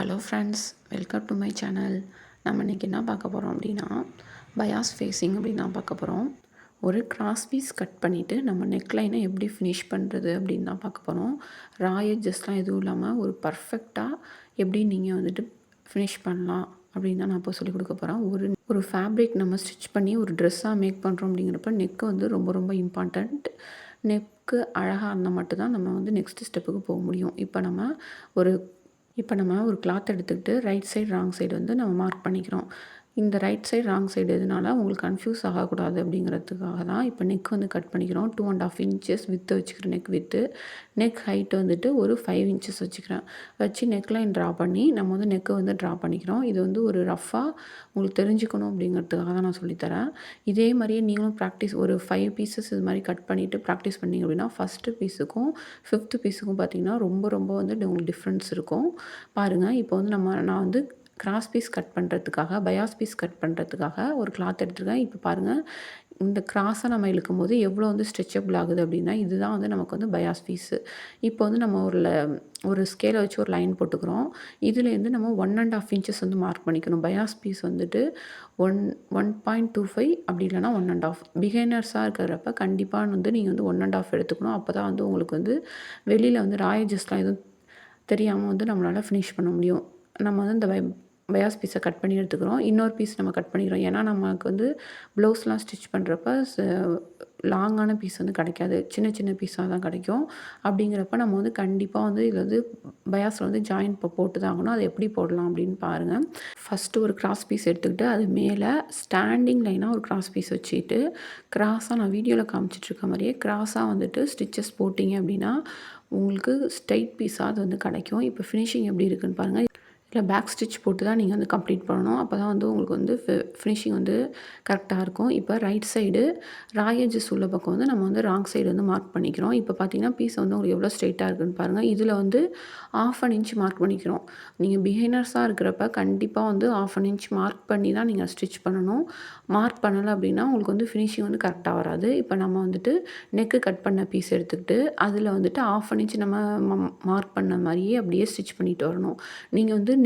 Hello friends, welcome to my channel. நம்ம இன்றைக்கி என்ன பார்க்க போகிறோம் அப்படின்னா, பயாஸ் ஃபேஸிங் அப்படின்னு தான் பார்க்க போகிறோம். ஒரு கிராஸ் பீஸ் கட் பண்ணிவிட்டு நம்ம நெக்லைனை எப்படி ஃபினிஷ் பண்ணுறது அப்படின்னு தான் பார்க்க போகிறோம். ரா எட்ஜஸ்லாம் எதுவும் இல்லாமல் ஒரு பர்ஃபெக்டாக எப்படி நீங்கள் வந்துட்டு ஃபினிஷ் பண்ணலாம் அப்படின்னு தான் நான் இப்போ சொல்லிக் கொடுக்க போகிறேன். ஒரு ஃபேப்ரிக் நம்ம ஸ்டிச் பண்ணி ஒரு ட்ரெஸ்ஸாக மேக் பண்ணுறோம் அப்படிங்கிறப்ப நெக்கு வந்து ரொம்ப ரொம்ப இம்பார்ட்டண்ட். நெக்கு அழகாக இருந்தால் மட்டும்தான் நம்ம வந்து நெக்ஸ்ட் ஸ்டெப்புக்கு போக முடியும். இப்போ நம்ம ஒரு கிளாத் எடுத்துக்கிட்டு ரைட் சைடு ராங் சைடு வந்து நம்ம மார்க் பண்ணிக்கிறோம். இந்த ரைட் சைடு ராங் சைடு எதுனால உங்களுக்கு கன்ஃபியூஸ் ஆகக்கூடாது அப்படிங்கிறதுக்காக தான் இப்போ நெக் வந்து கட் பண்ணிக்கிறோம். 2.5 இன்ச்சஸ் வித்து வச்சுக்கிறேன். நெக் வித்து, நெக் ஹைட் வந்துட்டு ஒரு 5 இன்ச்சஸ் வச்சுக்கிறேன். வச்சு நெக்லைன் ட்ரா பண்ணி நம்ம வந்து நெக்கை வந்து ட்ரா பண்ணிக்கிறோம். இது வந்து ஒரு ரஃபாக உங்களுக்கு தெரிஞ்சுக்கணும் அப்படிங்கிறதுக்காக தான் நான் சொல்லித்தரேன். இதே மாதிரியே நீங்களும் ப்ராக்டிஸ் ஒரு 5 பீசஸ் இது மாதிரி கட் பண்ணிவிட்டு ப்ராக்டிஸ் பண்ணிங்க அப்படின்னா ஃபஸ்ட்டு பீஸுக்கும் 5th பீஸுக்கும் பார்த்திங்கன்னா ரொம்ப ரொம்ப வந்து உங்களுக்கு டிஃப்ரென்ஸ் இருக்கும். பாருங்கள், இப்போ வந்து நான் வந்து கிராஸ் பீஸ் கட் பண்ணுறதுக்காக பயாஸ் பீஸ் கட் பண்ணுறதுக்காக ஒரு கிளாத் எடுத்துருக்கேன். இப்போ பாருங்கள், இந்த கிராஸை நம்ம இழுக்கும் போது எவ்வளோ வந்து ஸ்ட்ரெச்சபிள் ஆகுது அப்படின்னா இதுதான் வந்து நமக்கு வந்து பயாஸ் பீஸு. இப்போ வந்து நம்ம ஒரு ஸ்கேலை வச்சு ஒரு லைன் போட்டுக்கிறோம். இதுலேருந்து நம்ம 1.5 இன்ச்சஸ் வந்து மார்க் பண்ணிக்கணும். பயாஸ் பீஸ் வந்துட்டு 1.25 அப்படி இல்லைனா 1.5. பிகைனர்ஸாக இருக்கிறப்ப கண்டிப்பாக வந்து நீங்கள் வந்து 1.5 எடுத்துக்கணும். அப்போ தான் வந்து உங்களுக்கு வந்து வெளியில் வந்து ராயஜஸ்லாம் எதுவும் தெரியாமல் வந்து நம்மளால் ஃபினிஷ் பண்ண முடியும். நம்ம வந்து இந்த பயாஸ் பீஸை கட் பண்ணி எடுத்துக்கிறோம். இன்னொரு பீஸ் நம்ம கட் பண்ணிக்கிறோம். ஏன்னா நமக்கு வந்து ப்ளவுஸ்லாம் ஸ்டிச் பண்ணுறப்ப லாங்கான பீஸ் வந்து கிடைக்காது. சின்ன சின்ன பீஸாக தான் கிடைக்கும். அப்படிங்கிறப்ப நம்ம வந்து கண்டிப்பாக வந்து இதில் வந்து பயாஸில் வந்து ஜாயின் போட்டு தான் ஆகணும். அதை எப்படி போடலாம் அப்படின்னு பாருங்கள். ஃபஸ்ட்டு ஒரு கிராஸ் பீஸ் எடுத்துக்கிட்டு அது மேலே ஸ்டாண்டிங் லைனாக ஒரு கிராஸ் பீஸ் வச்சுட்டு கிராஸாக நான் வீடியோவில் காமிச்சிட்ருக்க மாதிரியே கிராஸாக வந்துட்டு ஸ்டிச்சஸ் போட்டிங்க அப்படின்னா உங்களுக்கு ஸ்ட்ரைட் பீஸாக அது வந்து கிடைக்கும். இப்போ ஃபினிஷிங் எப்படி இருக்குதுன்னு பாருங்கள். இல்லை பேக் ஸ்டிச் போட்டு தான் நீங்கள் வந்து கம்ப்ளீட் பண்ணணும். அப்போ தான் வந்து உங்களுக்கு வந்து ஃபினிஷிங் வந்து கரெக்டாக இருக்கும். இப்போ ரைட் சைடு ராயேஜஸ் உள்ள பக்கம் வந்து நம்ம வந்து ராங் சைடு வந்து மார்க் பண்ணிக்கிறோம். இப்போ பார்த்தீங்கன்னா பீஸ் வந்து உங்களுக்கு எவ்வளோ ஸ்ட்ரைட்டாக இருக்குதுன்னு பாருங்கள். இதில் வந்து 1/2 இன்ச் மார்க் பண்ணிக்கிறோம். நீங்கள் பிகினர்ஸாக இருக்கிறப்ப கண்டிப்பாக வந்து 1/2 இன்ச் மார்க் பண்ணி தான் நீங்கள் ஸ்டிச் பண்ணணும். மார்க் பண்ணலை அப்படின்னா உங்களுக்கு வந்து ஃபினிஷிங் வந்து கரெக்டாக வராது. இப்போ நம்ம வந்துட்டு நெக்கு கட் பண்ண பீஸ் எடுத்துக்கிட்டு அதில் வந்துட்டு 1/2 இன்ச் நம்ம மார்க் பண்ண மாதிரியே அப்படியே ஸ்டிச் பண்ணிட்டு வரணும். நீங்கள் வந்து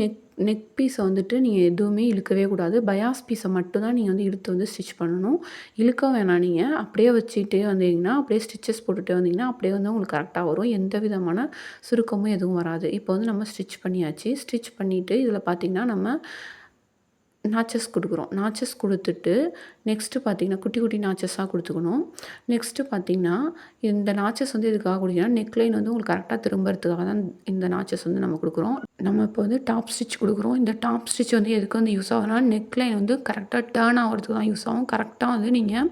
நெக் பீஸை வந்துட்டு நீங்கள் எதுவுமே இழுக்கவே கூடாது. பயாஸ் பீஸை மட்டும் தான் நீங்கள் வந்து இழுத்து வந்து ஸ்டிச் பண்ணணும். இழுக்க வேணாம். நீங்கள் அப்படியே வச்சுட்டே வந்தீங்கன்னா அப்படியே ஸ்டிச்சஸ் போட்டுகிட்டே வந்தீங்கன்னா அப்படியே வந்து உங்களுக்கு கரெக்டாக வரும். எந்த விதமான சுருக்கமும் எதுவும் வராது. இப்போ வந்து நம்ம ஸ்டிச் பண்ணியாச்சு. ஸ்டிச் பண்ணிவிட்டு இதில் பார்த்திங்கன்னா நம்ம நாச்சஸ் கொடுக்குறோம். நாச்சஸ் கொடுத்துட்டு நெக்ஸ்ட்டு பார்த்திங்கன்னா குட்டி குட்டி நாச்சஸாக கொடுத்துக்கணும். நெக்ஸ்ட்டு பார்த்திங்கன்னா இந்த நாச்சஸ் வந்து எதுக்காக கொடுத்தீங்கன்னா நெக்லைன் வந்து உங்களுக்கு கரெக்டாக திரும்புறதுக்காக தான் இந்த நாச்சஸ் வந்து நம்ம கொடுக்குறோம். நம்ம இப்போ வந்து டாப் ஸ்டிச் கொடுக்குறோம். இந்த டாப் ஸ்டிச் வந்து எதுக்கு வந்து யூஸ் ஆகும்னா நெக்லைன் வந்து கரெக்டாக டேர்ன் ஆகிறதுக்கு தான் யூஸ் ஆகும். கரெக்டாக வந்து நீங்கள்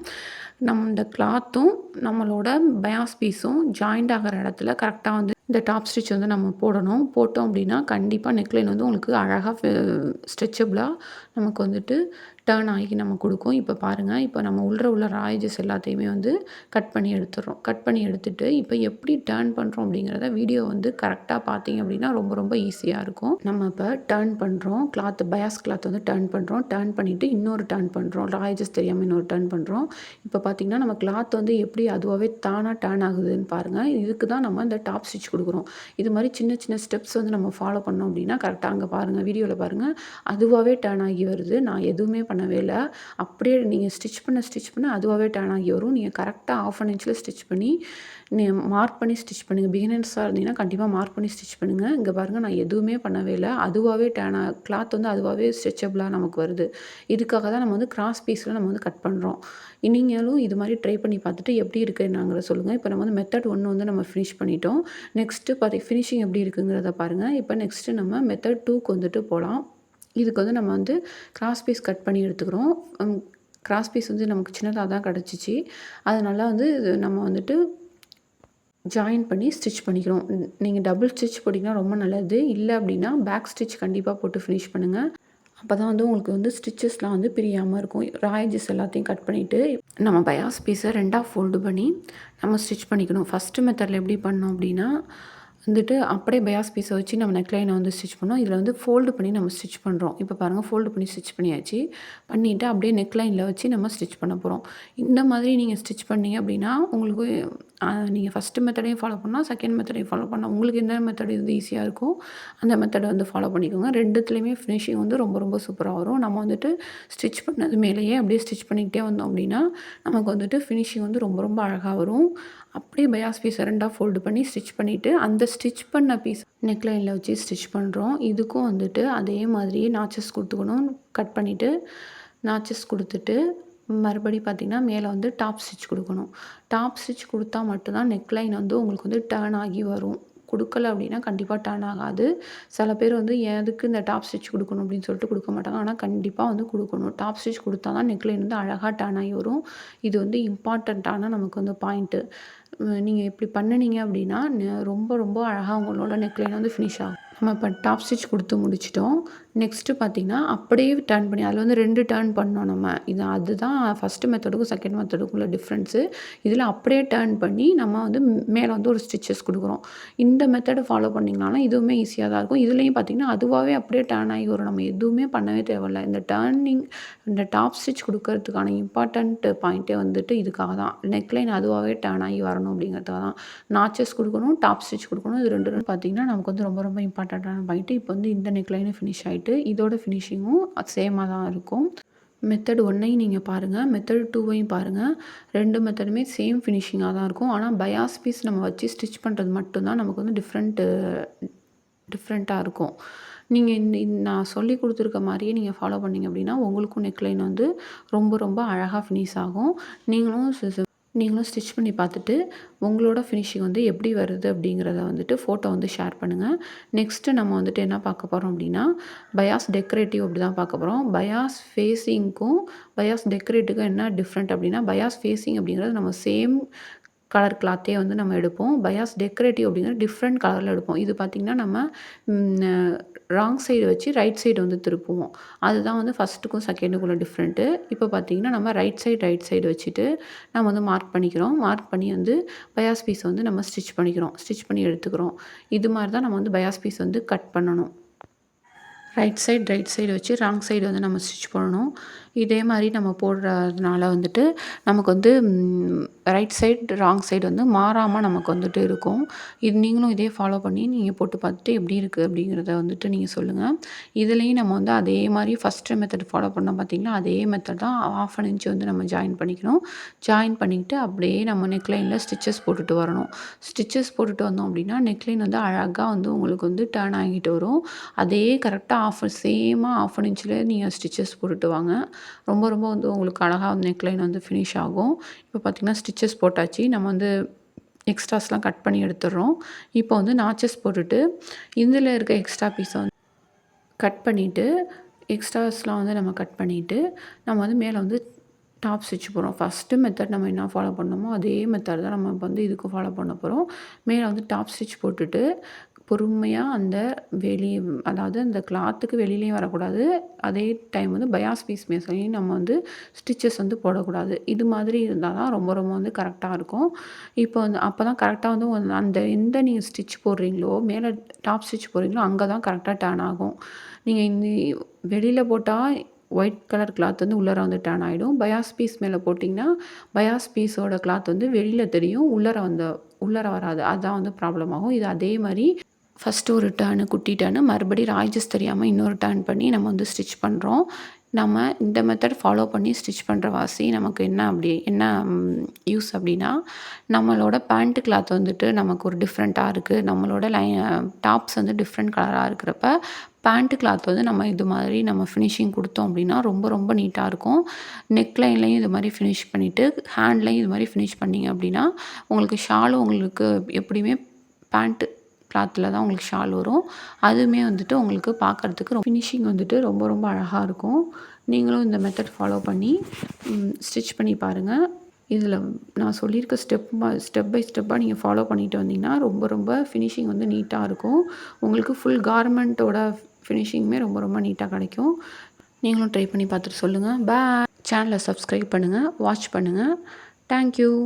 இந்த கிளாத்தும் நம்மளோட பயாஸ் பீஸும் ஜாயிண்ட் ஆகிற இடத்துல கரெக்டாக வந்து இந்த டாப் ஸ்டிச் வந்து நம்ம போடணும். போட்டோம் அப்படின்னா கண்டிப்பாக நெக்லைன் வந்து உங்களுக்கு அழகாக ஸ்ட்ரெச்சபிளாக நமக்கு வந்துட்டு டேர்ன் ஆகி நம்ம கொடுக்கும். இப்போ பாருங்கள், இப்போ நம்ம உள்ள ராயேஜஸ் எல்லாத்தையுமே வந்து கட் பண்ணி எடுத்துடுறோம். கட் பண்ணி எடுத்துகிட்டு இப்போ எப்படி டேர்ன் பண்ணுறோம் அப்படிங்கிறத வீடியோ வந்து கரெக்டாக பார்த்தீங்க அப்படின்னா ரொம்ப ரொம்ப ஈஸியாக இருக்கும். நம்ம இப்போ டேர்ன் பண்ணுறோம். பயாஸ் கிளாத் வந்து டேர்ன் பண்ணுறோம். டேர்ன் பண்ணிவிட்டு இன்னொரு டேர்ன் பண்ணுறோம். ராயேஜஸ் தெரியாமல் இன்னொரு டேர்ன் பண்ணுறோம். இப்போ பார்த்திங்கன்னா நம்ம கிளாத் வந்து எப்படி அதுவாகவே தானாக டேர்ன் ஆகுதுன்னு பாருங்கள். இதுக்கு தான் நம்ம இந்த டாப் ஸ்டிச் கொடுக்குறோம். இது மாதிரி சின்ன சின்ன ஸ்டெப்ஸ் வந்து நம்ம ஃபாலோ பண்ணோம் அப்படின்னா கரெக்டாக அங்கே பாருங்கள், வீடியோவில் பாருங்கள், அதுவாகவே டேர்ன் ஆகி வருது. நான் எதுவுமே பண்ணவே இல்லை. அப்படியே நீங்கள் ஸ்டிச் பண்ண அதுவாகவே டேர்ன் ஆகி வரும். நீங்கள் கரெக்டாக 1/2 இன்ச்சில் ஸ்டிச் பண்ணி மார்க் பண்ணி ஸ்டிச் பண்ணுங்கள். பிகினர்ஸாக இருந்தீங்கன்னா கண்டிப்பாக மார்க் பண்ணி ஸ்டிச் பண்ணுங்கள். இங்கே பாருங்கள், நான் எதுவுமே பண்ணவே இல்லை. அதுவாகவே கிளாத் வந்து அதுவாகவே ஸ்ட்ரெச்சபிளாக நமக்கு வருது. இதுக்காக தான் நம்ம வந்து கிராஸ் பீஸில் நம்ம வந்து கட் பண்ணுறோம். நீங்களும் இது மாதிரி ட்ரை பண்ணி பார்த்துட்டு எப்படி இருக்குன்னாங்கிறத சொல்லுங்கள். இப்போ நம்ம வந்து மெத்தட் 1 வந்து நம்ம ஃபினிஷ் பண்ணிட்டோம். நெக்ஸ்ட்டு ஃபினிஷிங் எப்படி இருக்குங்கிறத பாருங்கள். இப்போ நெக்ஸ்ட்டு நம்ம மெத்தட் 2க்கு வந்துட்டு போகலாம். இதுக்கு வந்து நம்ம வந்து கிராஸ் பீஸ் கட் பண்ணி எடுத்துக்கிறோம். கிராஸ் பீஸ் வந்து நமக்கு சின்னதாக தான் கிடச்சிச்சு. அதனால் வந்து நம்ம வந்துட்டு ஜாயின் பண்ணி ஸ்டிச் பண்ணிக்கிறோம். நீங்கள் டபுள் ஸ்டிச் போட்டிங்கன்னா ரொம்ப நல்லது. இல்லை அப்படின்னா பேக் ஸ்டிச் கண்டிப்பாக போட்டு ஃபினிஷ் பண்ணுங்கள். அப்போ தான் வந்து உங்களுக்கு வந்து ஸ்டிச்சஸ்லாம் வந்து பிரியாமல் இருக்கும். ராயேஜஸ் எல்லாத்தையும் கட் பண்ணிவிட்டு நம்ம பயாஸ் பீஸை 2ஆக ஃபோல்டு பண்ணி நம்ம ஸ்டிச் பண்ணிக்கணும். ஃபஸ்ட்டு மெத்தடில் எப்படி பண்ணோம் அப்படின்னா வந்துட்டு அப்படியே பயாஸ் பீஸை வச்சு நம்ம நெக்லைனை வந்து ஸ்டிச் பண்ணோம். இதில் வந்து ஃபோல்டு பண்ணி நம்ம ஸ்டிச் பண்ணுறோம். இப்போ பாருங்கள் ஃபோல்டு பண்ணி ஸ்டிச் பண்ணியாச்சு. பண்ணிவிட்டு அப்படியே நெக்லைனில் வச்சு நம்ம ஸ்டிச் பண்ண போகிறோம். இந்த மாதிரி நீங்கள் ஸ்டிச் பண்ணீங்க அப்படின்னா உங்களுக்கு நீங்கள் ஃபஸ்ட்டு மெத்தடையும் ஃபாலோ பண்ணலாம், செகண்ட் மெத்தடையும் ஃபாலோ பண்ணலாம். உங்களுக்கு எந்த மெத்தட் வந்து ஈஸியாக இருக்கோ அந்த மெத்தடை வந்து ஃபாலோ பண்ணிக்கோங்க. 2த்துலேயுமே ஃபினிஷிங் வந்து ரொம்ப ரொம்ப சூப்பராக வரும். நம்ம வந்துட்டு ஸ்டிச் பண்ணது மேலேயே அப்படியே ஸ்டிச் பண்ணிக்கிட்டே வந்தோம் அப்படின்னா நமக்கு வந்துட்டு ஃபினிஷிங் வந்து ரொம்ப ரொம்ப அழகாக வரும். அப்படியே பயாஸ் பீஸை 2ஆக ஃபோல்டு பண்ணி ஸ்டிச் பண்ணிவிட்டு அந்த ஸ்டிச் பண்ண பீஸ் நெக்லைனில் வச்சு ஸ்டிச் பண்ணுறோம். இதுக்கும் வந்துட்டு அதே மாதிரியே நாச்சஸ் கொடுத்துக்கணும். கட் பண்ணிவிட்டு நாச்சஸ் கொடுத்துட்டு மறுபடி பார்த்திங்கன்னா மேலே வந்து டாப் ஸ்டிச் கொடுக்கணும். டாப் ஸ்டிச் கொடுத்தா மட்டும்தான் நெக்லைன் வந்து உங்களுக்கு வந்து டர்ன் ஆகி வரும். கொடுக்கல அப்படின்னா கண்டிப்பாக டர்ன் ஆகாது. சில பேர் வந்து எதுக்கு இந்த டாப் ஸ்டிச் கொடுக்கணும் அப்படின்னு சொல்லிட்டு கொடுக்க மாட்டாங்க. ஆனால் கண்டிப்பாக வந்து கொடுக்கணும். டாப் ஸ்டிச் கொடுத்தா தான் நெக்லைன் வந்து அழகாக டர்ன் ஆகி வரும். இது வந்து இம்பார்ட்டண்ட்டான நமக்கு வந்து பாயிண்ட்டு. நீங்கள் இப்படி பண்ணுனீங்க அப்படின்னா ரொம்ப ரொம்ப அழகாக உங்களோட நெக்லைன் வந்து ஃபினிஷ் ஆகும். நம்ம இப்போ டாப் ஸ்டிச் கொடுத்து முடிச்சிட்டோம். நெக்ஸ்ட்டு பார்த்திங்கன்னா அப்படியே டர்ன் பண்ணி அதில் வந்து 2 டர்ன் பண்ணோம் நம்ம. அதுதான் ஃபஸ்ட்டு மெத்தடுக்கும் செகண்ட் மெத்தடுக்கும் உள்ள டிஃப்ரென்ஸு. இதில் அப்படியே டர்ன் பண்ணி நம்ம வந்து மேலே வந்து ஒரு ஸ்டிச்சஸ் கொடுக்குறோம். இந்த மெத்தடை ஃபாலோ பண்ணிங்கனாலும் இதுவுமே ஈஸியாக தான் இருக்கும். இதுலேயும் பார்த்திங்கன்னா அதுவாகவே அப்படியே டர்ன் ஆகி வரும். நம்ம எதுவுமே பண்ணவே தேவையில்ல. இந்த டாப் ஸ்டிச் கொடுக்கறதுக்கான இம்பார்ட்டண்ட் பாயிண்ட்டே வந்துட்டு இதுக்காக தான். நெக்லைன் அதுவாகவே டர்ன் ஆகி வரணும் அப்படிங்கிறதுக்காக தான். நாச்சஸ் கொடுக்கணும், டாப் ஸ்டிச் கொடுக்கணும். இது 2 பார்த்திங்கன்னா நமக்கு வந்து ரொம்ப ரொம்ப இம்பார்ட்டண்ட்டான பாயிண்ட்டு. இப்போ வந்து இந்த நெக்லைனும் ஃபினிஷ் ஆகிட்டு இதோட ஃபினிஷிங்கும் சேமாக தான் இருக்கும். மெத்தட் 1ஐயும் நீங்கள் பாருங்கள், மெத்தட் 2ஐயும் பாருங்கள். 2 மெத்தடுமே சேம் ஃபினிஷிங்காக தான் இருக்கும். ஆனால் பயாஸ் பீஸ் நம்ம வச்சு ஸ்டிச் பண்ணுறது மட்டும்தான் நமக்கு வந்து டிஃப்ரெண்ட்டாக இருக்கும். நீங்கள் நான் சொல்லி கொடுத்துருக்க மாதிரியே நீங்கள் ஃபாலோ பண்ணிங்க அப்படின்னா உங்களுக்கும் நெக்லைன் வந்து ரொம்ப ரொம்ப அழகாக ஃபினிஷ் ஆகும். நீங்களும் ஸ்டிச் பண்ணி பார்த்துட்டு உங்களோட ஃபினிஷிங் வந்து எப்படி வருது அப்படிங்கிறத வந்துட்டு ஃபோட்டோ வந்து ஷேர் பண்ணுங்கள். நெக்ஸ்ட்டு நம்ம வந்துட்டு என்ன பார்க்க போகிறோம் அப்படின்னா பயாஸ் டெக்கரேட்டிவ் அப்படி தான் பார்க்க போகிறோம். பயாஸ் ஃபேஸிங்க்கும் பயாஸ் டெக்கரேட்டிவ்க்கும் என்ன டிஃப்ரெண்ட் அப்படின்னா பயாஸ் ஃபேஸிங் அப்படிங்கிறது நம்ம சேம் கலர் கிளாத்தே வந்து நம்ம எடுப்போம். பயாஸ் டெக்கரேட்டிவ் அப்படிங்கிறது டிஃப்ரெண்ட் கலரில் எடுப்போம். இது பார்த்திங்கன்னா நம்ம ராங் சைடு வச்சு ரைட் சைடு வந்து திருப்புவோம். அதுதான் வந்து ஃபஸ்ட்டுக்கும் செகண்டுக்குள்ள டிஃப்ரெண்ட்டு. இப்போ பார்த்திங்கன்னா நம்ம ரைட் சைடு வச்சுட்டு நம்ம வந்து மார்க் பண்ணிக்கிறோம். மார்க் பண்ணி வந்து பயாஸ் பீஸை வந்து நம்ம ஸ்டிச் பண்ணி எடுத்துக்கிறோம். இது மாதிரி தான் நம்ம வந்து பயாஸ் பீஸ் வந்து கட் பண்ணணும். ரைட் சைடு வச்சு ராங் சைடு வந்து நம்ம ஸ்டிச் பண்ணணும். இதே மாதிரி நம்ம போடுறதுனால வந்துட்டு நமக்கு வந்து ரைட் சைடு ராங் சைடு வந்து மாறாமல் நமக்கு வந்துட்டு இருக்கும். நீங்களும் இதே ஃபாலோ பண்ணி நீங்கள் போட்டு பார்த்துட்டு எப்படி இருக்குது அப்படிங்கிறத வந்துட்டு நீங்கள் சொல்லுங்கள். இதுலேயும் நம்ம வந்து அதே மாதிரி ஃபஸ்ட்டு மெத்தட் ஃபாலோ பண்ணோம் பார்த்திங்களா, அதே மெத்தட் தான் 1/2 இன்ச் வந்து நம்ம ஜாயின் பண்ணிக்கணும். ஜாயின் பண்ணிக்கிட்டு அப்படியே நம்ம நெக்லைனில் ஸ்டிச்சஸ் போட்டுட்டு வரணும். ஸ்டிச்சஸ் போட்டுட்டு வந்தோம் அப்படின்னா நெக்லைன் வந்து அழகாக வந்து உங்களுக்கு வந்து டர்ன் ஆகிட்டு வரும். அதே கரெக்டாக சேமாக 1/2 இன்ச்சில் நீங்கள் ஸ்டிச்சஸ் போட்டுட்டு வாங்க. ரொம்ப ரொம்ப வந்து உங்களுக்கு அழகாக வந்து நெக்லைன் வந்து ஃபினிஷ் ஆகும். இப்போ பார்த்திங்கன்னா ஸ்டிச்சஸ் போட்டாச்சு. நம்ம வந்து எக்ஸ்ட்ராஸ்லாம் கட் பண்ணி எடுத்துடுறோம். இப்போ வந்து நாச்சஸ் போட்டுட்டு இதில் இருக்க எக்ஸ்ட்ரா பீஸை வந்து கட் பண்ணிவிட்டு எக்ஸ்ட்ராஸ்லாம் வந்து நம்ம கட் பண்ணிவிட்டு நம்ம வந்து மேலே வந்து டாப் ஸ்டிச் போகிறோம். ஃபஸ்ட்டு மெத்தட் நம்ம என்ன ஃபாலோ பண்ணோமோ அதே மெத்தட் தான் நம்ம வந்து இதுக்கு ஃபாலோ பண்ண போகிறோம். மேலே வந்து டாப் ஸ்டிச் போட்டுட்டு பொறுமையாக அதாவது அந்த கிளாத்துக்கு வெளியிலையும் வரக்கூடாது. அதே டைம் வந்து பயாஸ் பீஸ் மேலேயும் நம்ம வந்து ஸ்டிச்சஸ் வந்து போடக்கூடாது. இது மாதிரி இருந்தால் தான் ரொம்ப ரொம்ப வந்து கரெக்டாக இருக்கும். இப்போ வந்து அப்போ தான் கரெக்டாக வந்து அந்த எந்த நீங்கள் ஸ்டிச் போடுறீங்களோ மேலே டாப் ஸ்டிச் போடுறீங்களோ அங்கே தான் கரெக்டாக டர்ன் ஆகும். நீங்கள் வெளியில் போட்டால் ஒயிட் கலர் கிளாத் வந்து உள்ளார வந்து டர்ன் ஆகிடும். பயாஸ் பீஸ் மேலே போட்டிங்கன்னா பயாஸ் பீஸோட கிளாத் வந்து வெளியில் தெரியும், உள்ளார வராது. அதுதான் வந்து ப்ராப்ளம் ஆகும். இது அதே மாதிரி ஃபஸ்ட்டு ஒரு குட்டி டர்னு மறுபடியும் ராய்ஜஸ் தெரியாமல் இன்னொரு டர்ன் பண்ணி நம்ம வந்து ஸ்டிச் பண்ணுறோம். நம்ம இந்த மெத்தட் ஃபாலோ பண்ணி ஸ்டிச் பண்ணுற வாசி நமக்கு என்ன யூஸ் அப்படின்னா நம்மளோட பேண்ட்டு கிளாத் வந்துட்டு நமக்கு ஒரு டிஃப்ரெண்ட்டாக இருக்குது. நம்மளோட டாப்ஸ் வந்து டிஃப்ரெண்ட் கலராக இருக்கிறப்ப பேண்ட்டு கிளாத் வந்து நம்ம இது மாதிரி நம்ம ஃபினிஷிங் கொடுத்தோம் அப்படின்னா ரொம்ப ரொம்ப நீட்டாக இருக்கும். நெக்லைன்லையும் இது மாதிரி ஃபினிஷ் பண்ணிவிட்டு ஹேண்ட்லையும் இது மாதிரி ஃபினிஷ் பண்ணிங்க அப்படின்னா உங்களுக்கு ஷாலும் உங்களுக்கு எப்படியுமே பேண்ட்டு கிளாத்தில் தான் உங்களுக்கு ஷால் வரும். அதுவுமே வந்துட்டு உங்களுக்கு பார்க்குறதுக்கு ஃபினிஷிங் வந்துட்டு ரொம்ப ரொம்ப அழகாக இருக்கும். நீங்களும் இந்த மெத்தட் ஃபாலோ பண்ணி ஸ்டிச் பண்ணி பாருங்கள். இதில் நான் சொல்லியிருக்க ஸ்டெப் பை ஸ்டெப்பாக நீங்கள் ஃபாலோ பண்ணிட்டு வந்தீங்கன்னா ரொம்ப ரொம்ப ஃபினிஷிங் வந்து நீட்டாக இருக்கும். உங்களுக்கு ஃபுல் கார்மெண்ட்டோட ஃபினிஷிங்குமே ரொம்ப ரொம்ப நீட்டாக கிடைக்கும். நீங்களும் ட்ரை பண்ணி பார்த்துட்டு சொல்லுங்கள். சேனலை சப்ஸ்கிரைப் பண்ணுங்கள், வாட்ச் பண்ணுங்கள். தேங்க்யூ.